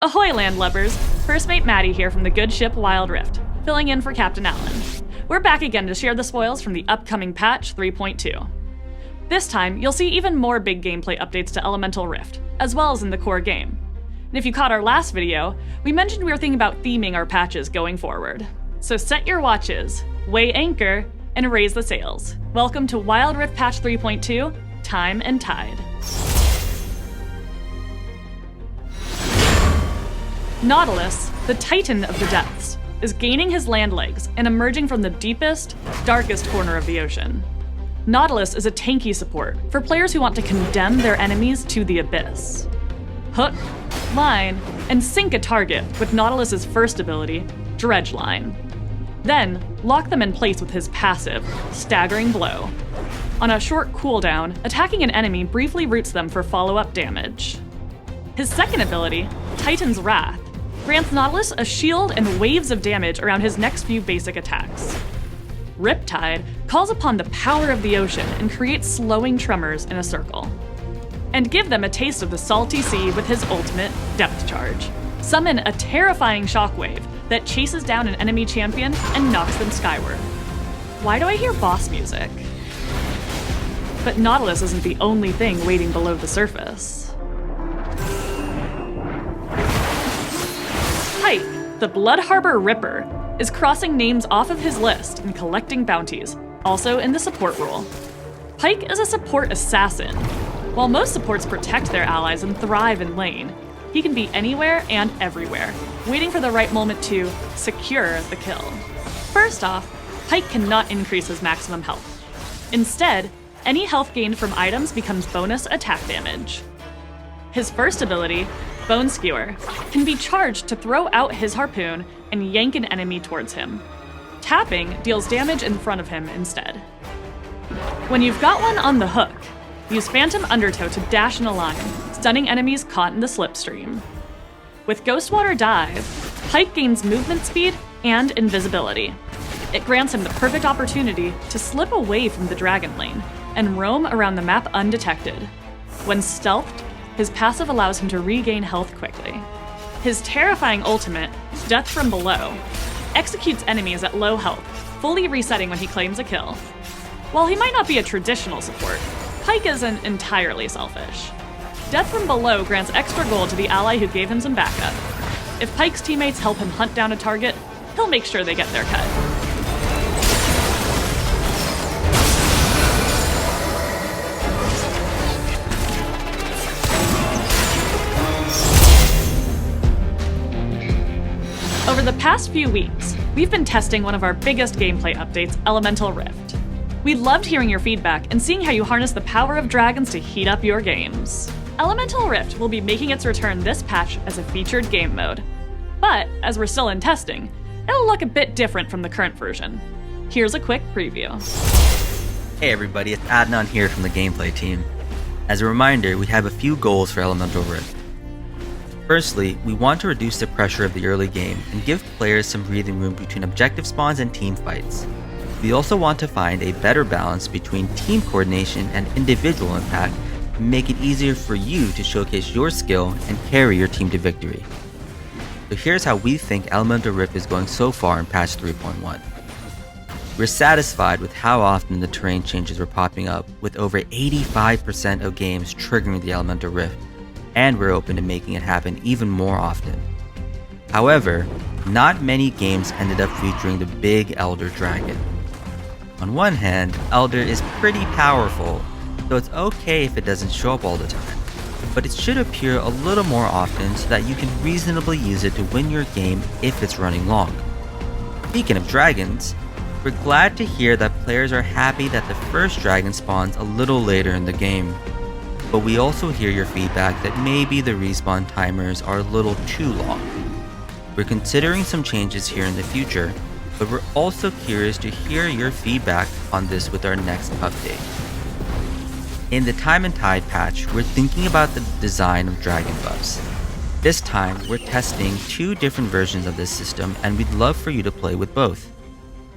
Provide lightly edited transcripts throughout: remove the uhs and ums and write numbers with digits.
Ahoy landlubbers! First mate Maddy here from the good ship Wild Rift, filling in for Captain Allen. We're back again to share the spoils from the upcoming patch 3.2. This time, you'll see even more big gameplay updates to Elemental Rift, as well as in the core game. And if you caught our last video, we mentioned we were thinking about theming our patches going forward. So set your watches, weigh anchor, and raise the sails. Welcome to Wild Rift Patch 3.2, Time and Tide. Nautilus, the titan of the depths, is gaining his land legs and emerging from the deepest, darkest corner of the ocean. Nautilus is a tanky support for players who want to condemn their enemies to the abyss. Hook, line, and sink a target with Nautilus's first ability, Dredge Line. Then, lock them in place with his passive, Staggering Blow. On a short cooldown, attacking an enemy briefly roots them for follow-up damage. His second ability, Titan's Wrath, grants Nautilus a shield and waves of damage around his next few basic attacks. Riptide calls upon the power of the ocean and creates slowing tremors in a circle. And give them a taste of the salty sea with his ultimate, Depth Charge. Summon a terrifying shockwave that chases down an enemy champion and knocks them skyward. Why do I hear boss music? But Nautilus isn't the only thing waiting below the surface. Pike, the Blood Harbor Ripper, is crossing names off of his list and collecting bounties, also in the support role. Pike is a support assassin. While most supports protect their allies and thrive in lane, he can be anywhere and everywhere, waiting for the right moment to secure the kill. First off, Pike cannot increase his maximum health. Instead, any health gained from items becomes bonus attack damage. His first ability, Bone Skewer, can be charged to throw out his harpoon and yank an enemy towards him. Tapping deals damage in front of him instead. When you've got one on the hook, use Phantom Undertow to dash in a line, stunning enemies caught in the slipstream. With Ghostwater Dive, Pike gains movement speed and invisibility. It grants him the perfect opportunity to slip away from the dragon lane and roam around the map undetected. When stealthed, his passive allows him to regain health quickly. His terrifying ultimate, Death from Below, executes enemies at low health, fully resetting when he claims a kill. While he might not be a traditional support, Pike isn't entirely selfish. Death from Below grants extra gold to the ally who gave him some backup. If Pike's teammates help him hunt down a target, he'll make sure they get their cut. Over the past few weeks, we've been testing one of our biggest gameplay updates, Elemental Rift. We loved hearing your feedback and seeing how you harness the power of dragons to heat up your games. Elemental Rift will be making its return this patch as a featured game mode. But, as we're still in testing, it'll look a bit different from the current version. Here's a quick preview. Hey everybody, it's Adnan here from the gameplay team. As a reminder, we have a few goals for Elemental Rift. Firstly, we want to reduce the pressure of the early game and give players some breathing room between objective spawns and team fights. We also want to find a better balance between team coordination and individual impact to make it easier for you to showcase your skill and carry your team to victory. So here's how we think Elemental Rift is going so far in patch 3.1. We're satisfied with how often the terrain changes are popping up, with over 85% of games triggering the Elemental Rift, and we're open to making it happen even more often. However, not many games ended up featuring the big Elder Dragon. On one hand, Elder is pretty powerful, so it's okay if it doesn't show up all the time, but it should appear a little more often so that you can reasonably use it to win your game if it's running long. Speaking of dragons, we're glad to hear that players are happy that the first dragon spawns a little later in the game. But we also hear your feedback that maybe the respawn timers are a little too long. We're considering some changes here in the future, but we're also curious to hear your feedback on this with our next update. In the Time and Tide patch, we're thinking about the design of dragon buffs. This time, we're testing 2 different versions of this system, and we'd love for you to play with both.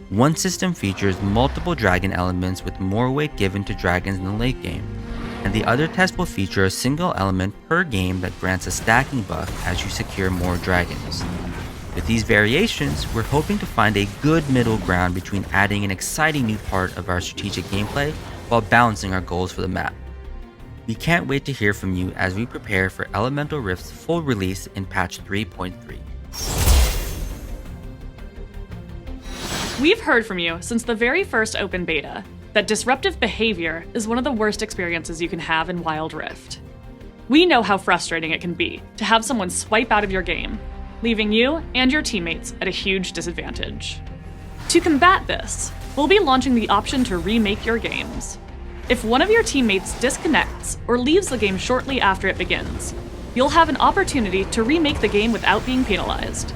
One system features multiple dragon elements with more weight given to dragons in the late game. and the other test will feature a single element per game that grants a stacking buff as you secure more dragons. With these variations, we're hoping to find a good middle ground between adding an exciting new part of our strategic gameplay while balancing our goals for the map. We can't wait to hear from you as we prepare for Elemental Rift's full release in patch 3.3. We've heard from you since the very first open beta that disruptive behavior is one of the worst experiences you can have in Wild Rift. We know how frustrating it can be to have someone swipe out of your game, leaving you and your teammates at a huge disadvantage. To combat this, we'll be launching the option to remake your games. If one of your teammates disconnects or leaves the game shortly after it begins, you'll have an opportunity to remake the game without being penalized.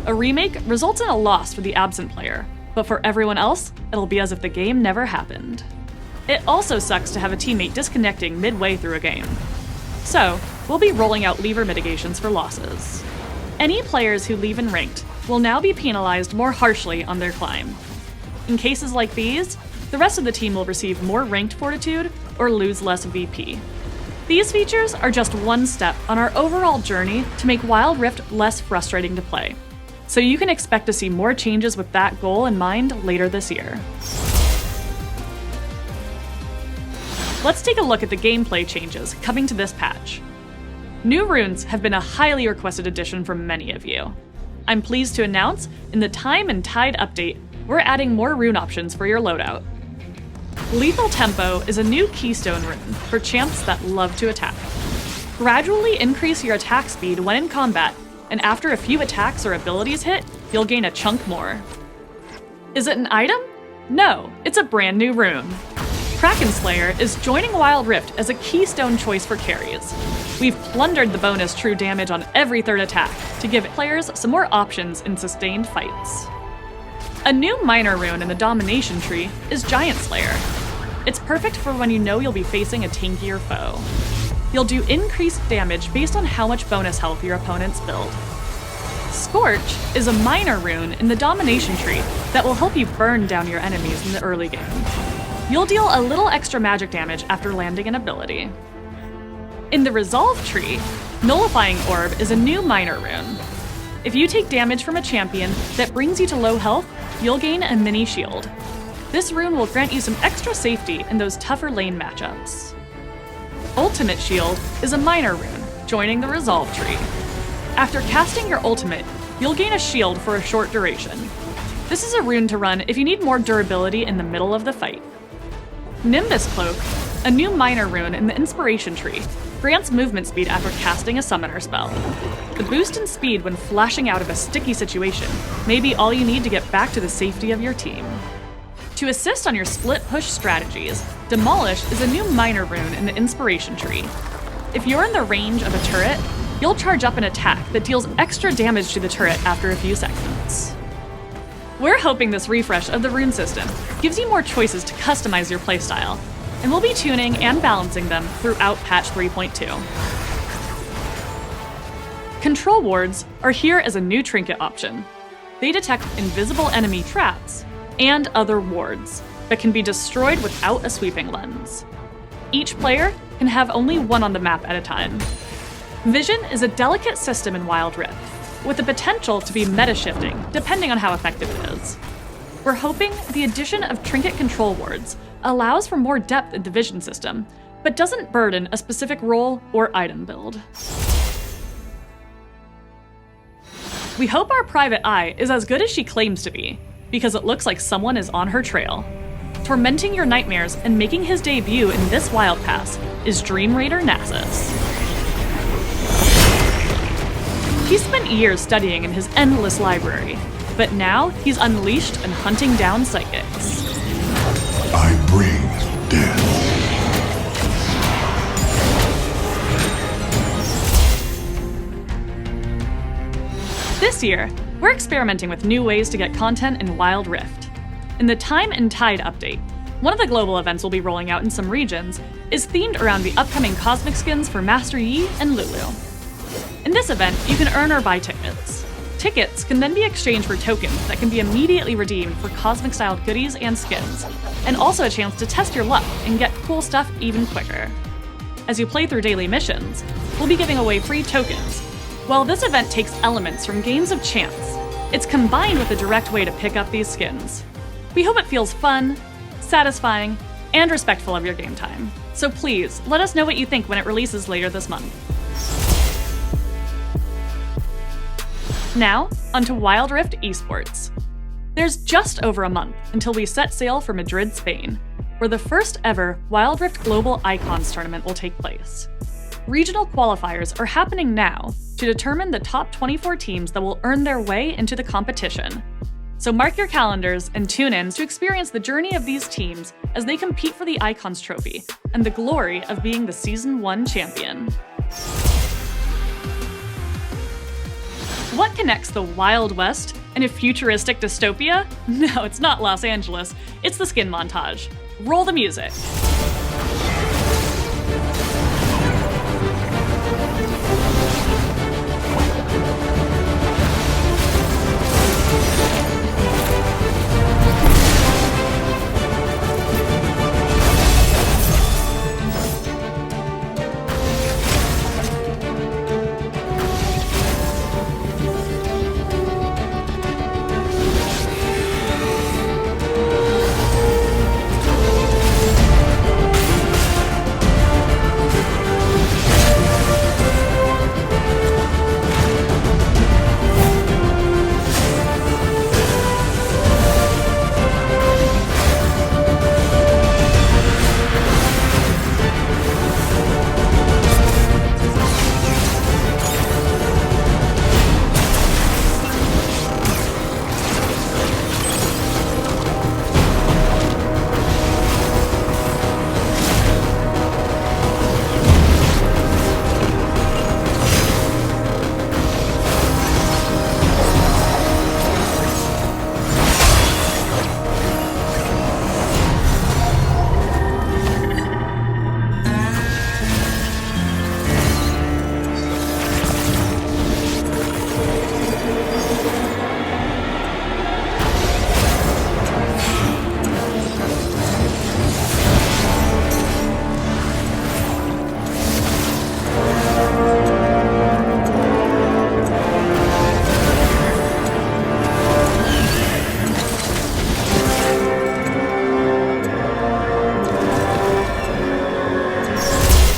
A remake results in a loss for the absent player, but for everyone else, it'll be as if the game never happened. It also sucks to have a teammate disconnecting midway through a game. So, we'll be rolling out lever mitigations for losses. Any players who leave in ranked will now be penalized more harshly on their climb. In cases like these, the rest of the team will receive more ranked fortitude or lose less VP. These features are just one step on our overall journey to make Wild Rift less frustrating to play, so you can expect to see more changes with that goal in mind later this year. Let's take a look at the gameplay changes coming to this patch. New runes have been a highly requested addition from many of you. I'm pleased to announce, in the Time and Tide update, we're adding more rune options for your loadout. Lethal Tempo is a new keystone rune for champs that love to attack. Gradually increase your attack speed when in combat, and after a few attacks or abilities hit, you'll gain a chunk more. Is it an item? No, it's a brand new rune. Kraken Slayer is joining Wild Rift as a keystone choice for carries. We've plundered the bonus true damage on every third attack to give players some more options in sustained fights. A new minor rune in the domination tree is Giant Slayer. It's perfect for when you know you'll be facing a tankier foe. You'll do increased damage based on how much bonus health your opponents build. Scorch is a minor rune in the domination tree that will help you burn down your enemies in the early game. You'll deal a little extra magic damage after landing an ability. In the Resolve tree, Nullifying Orb is a new minor rune. If you take damage from a champion that brings you to low health, you'll gain a mini shield. This rune will grant you some extra safety in those tougher lane matchups. Ultimate Shield is a minor rune, joining the Resolve tree. After casting your ultimate, you'll gain a shield for a short duration. This is a rune to run if you need more durability in the middle of the fight. Nimbus Cloak, a new minor rune in the Inspiration tree, grants movement speed after casting a summoner spell. The boost in speed when flashing out of a sticky situation may be all you need to get back to the safety of your team. To assist on your split push strategies, Demolish is a new minor rune in the Inspiration tree. If you're in the range of a turret, you'll charge up an attack that deals extra damage to the turret after a few seconds. We're hoping this refresh of the rune system gives you more choices to customize your playstyle, and we'll be tuning and balancing them throughout patch 3.2. Control wards are here as a new trinket option. They detect invisible enemy traps and other wards, but can be destroyed without a sweeping lens. Each player can have only one on the map at a time. Vision is a delicate system in Wild Rift, with the potential to be meta-shifting depending on how effective it is. We're hoping the addition of trinket control wards allows for more depth in the vision system, but doesn't burden a specific role or item build. We hope our private eye is as good as she claims to be, because it looks like someone is on her trail. Tormenting your nightmares and making his debut in this Wild Pass is Dream Raider Nasus. He's spent years studying in his endless library, but now he's unleashed and hunting down psychics. I bring death. This year, we're experimenting with new ways to get content in Wild Rift. In the Time and Tide update, one of the global events we'll be rolling out in some regions is themed around the upcoming cosmic skins for Master Yi and Lulu. In this event, you can earn or buy tickets. Tickets can then be exchanged for tokens that can be immediately redeemed for cosmic-styled goodies and skins, and also a chance to test your luck and get cool stuff even quicker. as you play through daily missions, we'll be giving away free tokens. While this event takes elements from games of chance, it's combined with a direct way to pick up these skins. We hope it feels fun, satisfying, and respectful of your game time. So please, let us know what you think when it releases later this month. Now, onto Wild Rift Esports. There's just over a month until we set sail for Madrid, Spain, where the first ever Wild Rift Global Icons tournament will take place. Regional qualifiers are happening now to determine the top 24 teams that will earn their way into the competition. So mark your calendars and tune in to experience the journey of these teams as they compete for the Icons trophy and the glory of being the Season 1 champion. What connects the Wild West and a futuristic dystopia? No, it's not Los Angeles, it's the skin montage. Roll the music.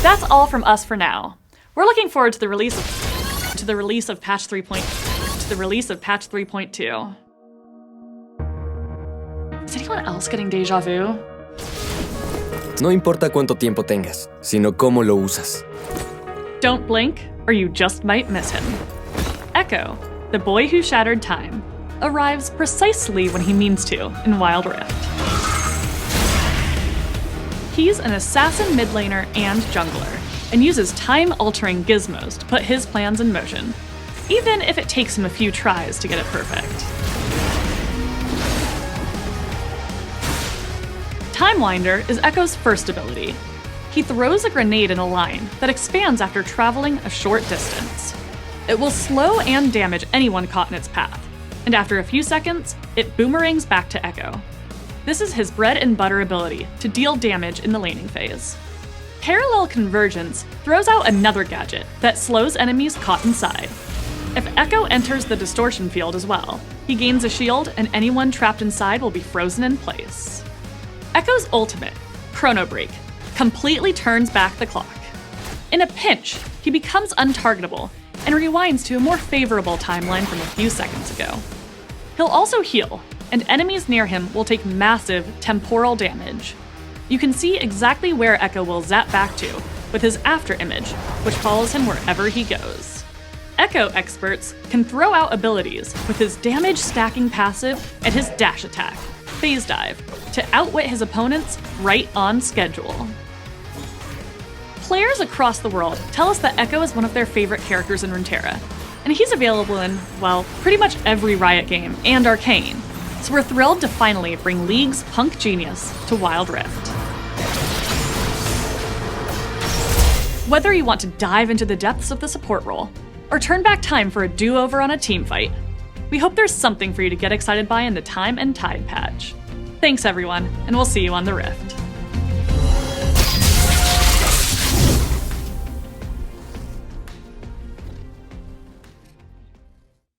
That's all from us for now. We're looking forward to the release of patch 3.2. Is anyone else getting déjà vu? No importa cuánto tiempo tengas, sino cómo lo usas. Don't blink, or you just might miss him. Echo, the boy who shattered time, arrives precisely when he means to in Wild Rift. He's an assassin mid laner and jungler, and uses time-altering gizmos to put his plans in motion, even if it takes him a few tries to get it perfect. Timewinder is Echo's first ability. He throws a grenade in a line that expands after traveling a short distance. It will slow and damage anyone caught in its path, and after a few seconds, it boomerangs back to Echo. This is his bread and butter ability to deal damage in the laning phase. Parallel Convergence throws out another gadget that slows enemies caught inside. If Echo enters the distortion field as well, he gains a shield and anyone trapped inside will be frozen in place. Echo's ultimate, Chrono Break, completely turns back the clock. In a pinch, he becomes untargetable and rewinds to a more favorable timeline from a few seconds ago. He'll also heal, and enemies near him will take massive temporal damage. You can see exactly where Echo will zap back to with his after image, which follows him wherever he goes. Echo experts can throw out abilities with his damage stacking passive and his dash attack, Phase Dive, to outwit his opponents right on schedule. Players across the world tell us that Echo is one of their favorite characters in Runeterra, and he's available in, well, pretty much every Riot game and Arcane, so we're thrilled to finally bring League's punk genius to Wild Rift. Whether you want to dive into the depths of the support role, or turn back time for a do-over on a team fight, we hope there's something for you to get excited by in the Time and Tide patch. Thanks everyone, and we'll see you on the Rift.